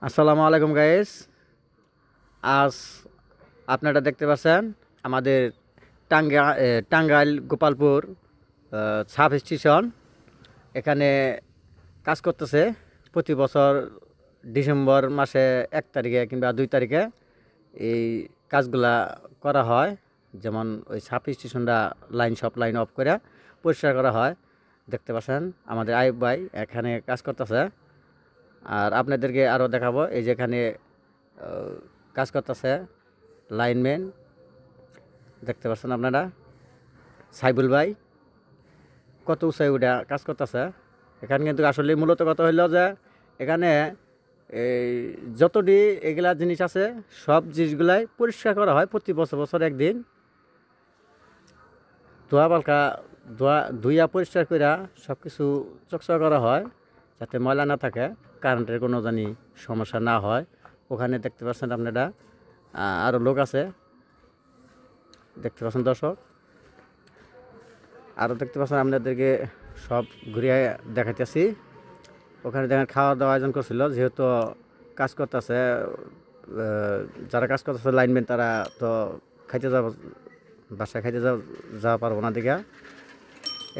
আসসালামু আলাইকুম গাইস। আজ আপনারা দেখতে পাচ্ছেন আমাদের টাঙ্গাইল গোপালপুর সাব স্টেশন এখানে কাজ করতেছে। প্রতি বছর ডিসেম্বর মাসে 1 তারিখে কিংবা 2 তারিখে এই কাজগুলা করা হয়। যেমন ওই সাব স্টেশনটা সব লাইন অফ করে পরিষ্কার করা হয়। দেখতে পাচ্ছেন আমাদের আইব ভাই এখানে কাজ করতেছে। আর আপনাদেরকে আরও দেখাবো, এই যেখানে কাজ করতেছে লাইনম্যান, দেখতে পাচ্ছেন আপনারা সাইবুল ভাই কত উঁচাই উঠা কাজ করতেছে। এখানে কিন্তু আসলে মূলত কথা হইল যে এখানে এই যতটি এগুলা জিনিস আছে সব জিনিসগুলাই পরিষ্কার করা হয় প্রতি বছর বছর একদিন। ধোয়া পালকা ধুইয়া পরিষ্কার করে সব কিছু চকচক করা হয় যাতে ময়লা না থাকে, কারেন্টের কোনো জানি সমস্যা না হয়। ওখানে দেখতে পাচ্ছেন আপনারা আরও লোক আছে, দেখতে পাচ্ছেন দর্শক। আরও দেখতে পাচ্ছেন আপনাদেরকে সব ঘুরিয়ে দেখাইতেছি। ওখানে দেখেন খাওয়া দাওয়া আয়োজন করছিল, যেহেতু কাজ করতেছে যারা কাজ করতেছে লাইনম্যান, তারা তো খাইতে যাব, বাসায় খাইতে যাওয়া পারবো না দিকে।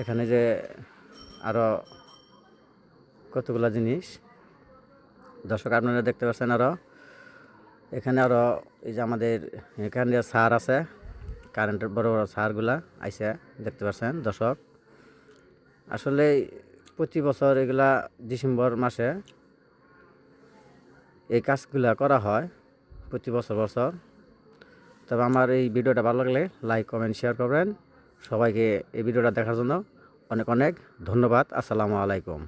এখানে যে আরও কতগুলো জিনিস দর্শক আপনারা দেখতে পাচ্ছেন। আরও এখানে আরও এই যে আমাদের এখানে সার আছে, কারেন্টের বড় বড় সারগুলা আইসে, দেখতে পাচ্ছেন দর্শক। আসলে প্রতি বছর এগুলা ডিসেম্বর মাসে এই কাজগুলা করা হয় প্রতি বছর বছর। তবে আমার এই ভিডিওটা ভালো লাগলে লাইক কমেন্ট শেয়ার করবেন। সবাইকে এই ভিডিওটা দেখার জন্য অনেক অনেক ধন্যবাদ। আসসালামু আলাইকুম।